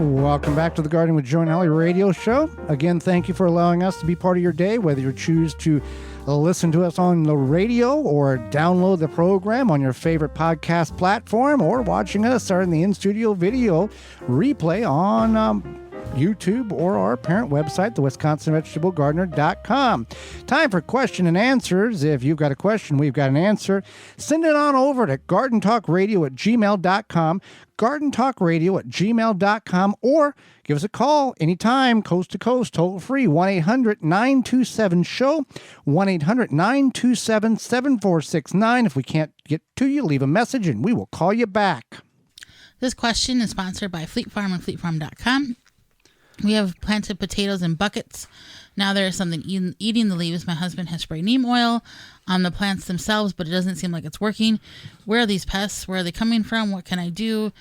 Welcome back to the Garden with Joe and Ellie radio show. Again, thank you for allowing us to be part of your day, whether you choose to listen to us on the radio or download the program on your favorite podcast platform or watching us or in the in-studio video replay on YouTube or our parent website, the WisconsinVegetableGardener.com. Time for question and answers. If you've got a question, we've got an answer. Send it on over to gardentalkradio@gmail.com, gardentalkradio@gmail.com, or give us a call anytime, coast to coast, toll free, 1-800-927-SHOW, 1-800-927-7469. If we can't get to you, leave a message and we will call you back. This question is sponsored by Fleet Farm and fleetfarm.com. We have planted potatoes in buckets. Now there is something eating the leaves. My husband has sprayed neem oil on the plants themselves, but it doesn't seem like it's working. Where are these pests? Where are they coming from? What can I do?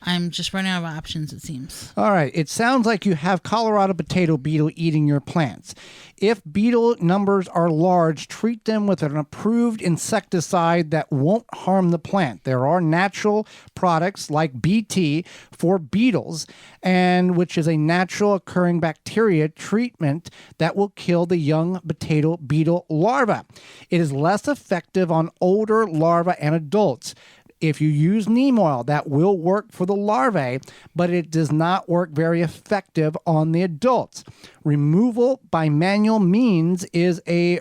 I'm just running out of options, it seems. All right. It sounds like you have Colorado potato beetle eating your plants. If beetle numbers are large, treat them with an approved insecticide that won't harm the plant. There are natural products like BT for beetles, and which is a natural occurring bacteria treatment that will kill the young potato beetle larva. It is less effective on older larvae and adults. If you use neem oil, that will work for the larvae, but it does not work very effective on the adults. Removal by manual means is a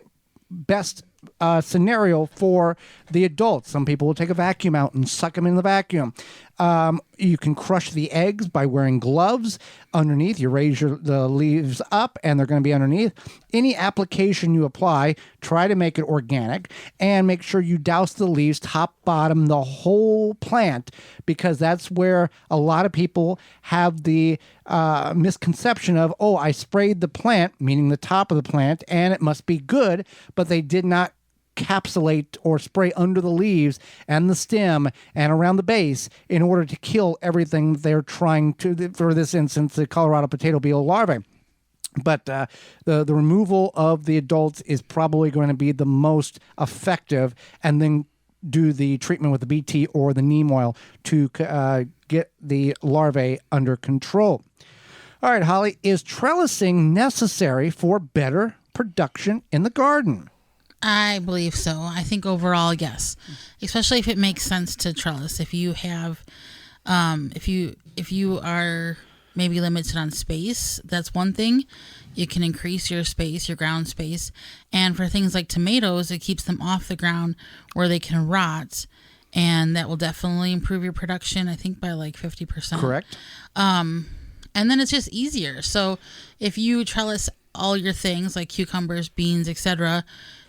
best scenario for the adults. Some people will take a vacuum out and suck them in the vacuum. You can crush the eggs by wearing gloves underneath. You raise the leaves up and they're going to be underneath. Any application you apply, try to make it organic and make sure you douse the leaves top, bottom, the whole plant, because that's where a lot of people have the misconception of, oh, I sprayed the plant, meaning the top of the plant, and it must be good, but they did not encapsulate or spray under the leaves and the stem and around the base in order to kill everything they're trying to, for this instance, the Colorado potato beetle larvae. But the removal of the adults is probably going to be the most effective, and then do the treatment with the BT or the neem oil to get the larvae under control. All right, Holly, is trellising necessary for better production in the garden? I believe so. I think overall, yes, especially if it makes sense to trellis. If you have, if you are maybe limited on space, that's one thing. You can increase your space, your ground space, and for things like tomatoes, it keeps them off the ground where they can rot, and that will definitely improve your production. I think by like 50%. Correct. And then it's just easier. So if you trellis all your things like cucumbers, beans, etc.,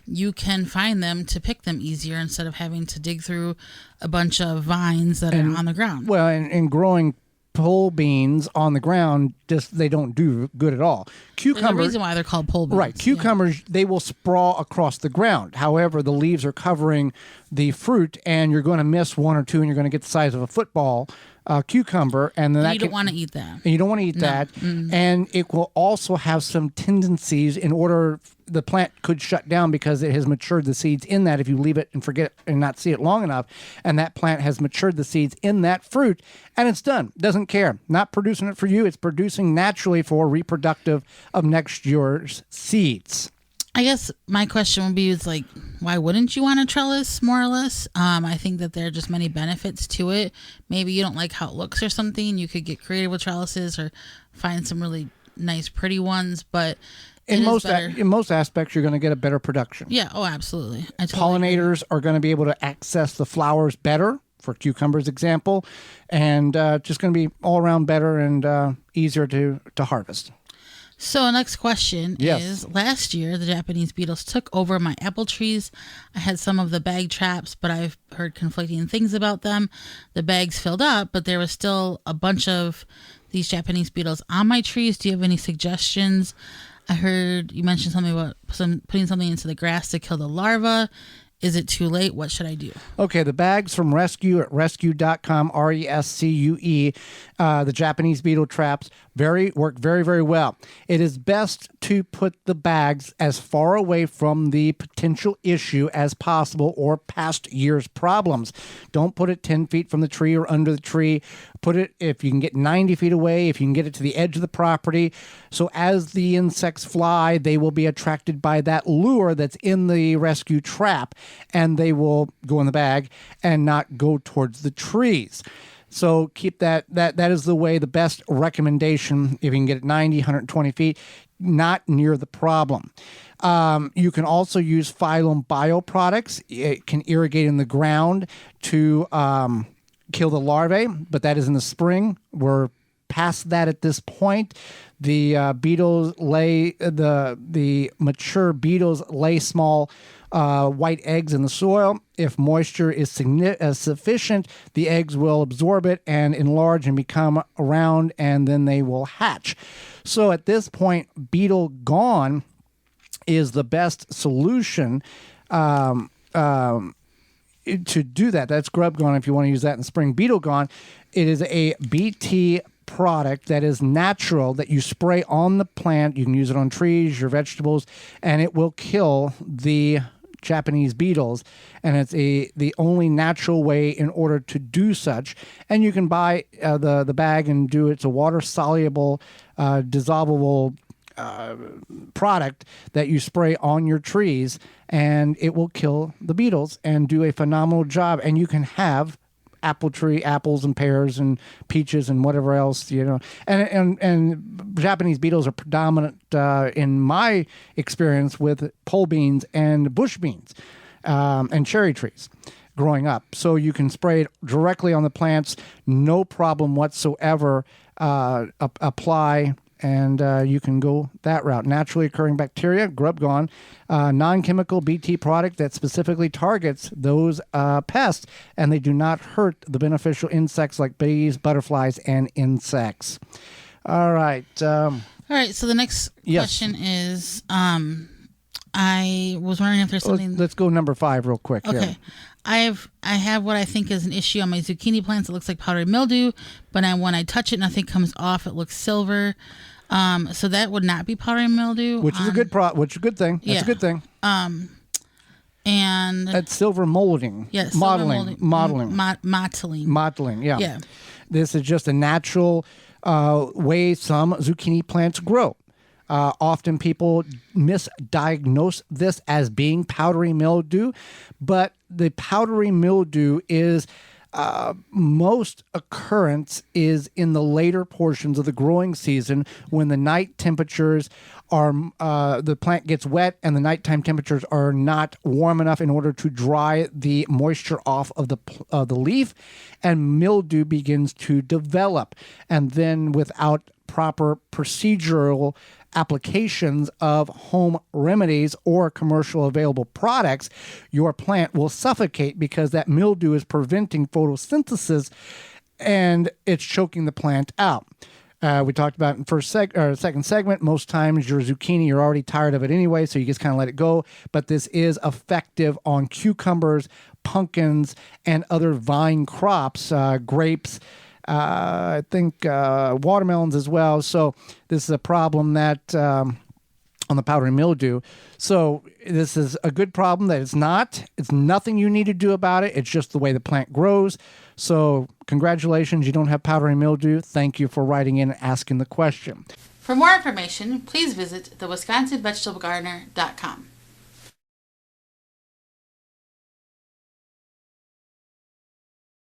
you can find them to pick them easier instead of having to dig through a bunch of vines that are on the ground. Well, and growing pole beans on the ground, just they don't do good at all. There's a reason why they're called pole beans. Right. Cucumbers, they will sprawl across the ground. However, the leaves are covering the fruit, and you're going to miss one or two, and you're going to get the size of a football cucumber, and then you don't want to eat that. And you don't want to eat that, and it will also have some tendencies in order the plant could shut down because it has matured the seeds in that. If you leave it and forget it and not see it long enough, and that plant has matured the seeds in that fruit, and it's done. Doesn't care. Not producing it for you. It's producing naturally for reproductive of next year's seeds. I guess my question would be like, why wouldn't you want to trellis more or less? I think that there are just many benefits to it. Maybe you don't like how it looks or something. You could get creative with trellises or find some really nice, pretty ones. But in most aspects, you're going to get a better production. Yeah. Oh, absolutely. Pollinators are going to be able to access the flowers better, for cucumbers example, and just going to be all around better and easier to harvest. So next question is, last year the Japanese beetles took over my apple trees. I had some of the bag traps, but I've heard conflicting things about them. The bags filled up, but there was still a bunch of these Japanese beetles on my trees. Do you have any suggestions? I heard you mentioned something about putting something into the grass to kill the larva. Is it too late? What should I do? Okay, the bags from Rescue at rescue.com, RESCUE, the Japanese beetle traps, work very, very well. It is best to put the bags as far away from the potential issue as possible or past year's problems. Don't put it 10 feet from the tree or under the tree. Put it, if you can get 90 feet away, if you can get it to the edge of the property. So as the insects fly, they will be attracted by that lure that's in the rescue trap, and they will go in the bag and not go towards the trees. So keep that is the best recommendation. If you can get it 90, 120 feet, not near the problem. You can also use phylum bio products. It can irrigate in the ground to kill the larvae, but that is in the spring. We're past that at this point. The beetles lay the mature beetles lay small white eggs in the soil. If moisture is sufficient, the eggs will absorb it and enlarge and become round, and then they will hatch. So at this point, Beetle Gone is the best solution to do that. That's Grub Gone if you want to use that in the spring. Beetle Gone, it is a BT product that is natural that you spray on the plant. You can use it on trees, your vegetables, and it will kill the Japanese beetles. And it's the only natural way in order to do such. And you can buy the bag and do it. It's a water-soluble, dissolvable product that you spray on your trees, and it will kill the beetles and do a phenomenal job. And you can have apples and pears and peaches and whatever else, you know. And Japanese beetles are predominant in my experience with pole beans and bush beans and cherry trees growing up. So you can spray it directly on the plants, no problem whatsoever. Apply, and you can go that route. Naturally occurring bacteria, Grub Gone, non-chemical BT product that specifically targets those pests, and they do not hurt the beneficial insects like bees, butterflies, and insects. All right. All right. So the next question is, I was wondering if there's something. Let's go number 5 real quick. Okay. Yeah. I have what I think is an issue on my zucchini plants. It looks like powdery mildew, but when I touch it, nothing comes off. It looks silver. So that would not be powdery mildew, which is a good thing. That's a good thing. And that's silver molding. Yes, mottling. Mottling. Yeah. This is just a natural way some zucchini plants grow. Often people misdiagnose this as being powdery mildew, but the powdery mildew is most occurrence is in the later portions of the growing season when the night temperatures are the plant gets wet and the nighttime temperatures are not warm enough in order to dry the moisture off of the leaf, and mildew begins to develop. And then without proper procedural applications of home remedies or commercial available products, your plant will suffocate because that mildew is preventing photosynthesis and it's choking the plant out. We talked about in second segment, most times your zucchini, you're already tired of it anyway, so you just kind of let it go. But this is effective on cucumbers, pumpkins, and other vine crops, grapes, I think watermelons as well. So this is a problem that on the powdery mildew. So this is a good problem that it's nothing you need to do about it. It's just the way the plant grows. So congratulations, you don't have powdery mildew. Thank you for writing in and asking the question. For more information, please visit thewisconsinvegetablegardener.com.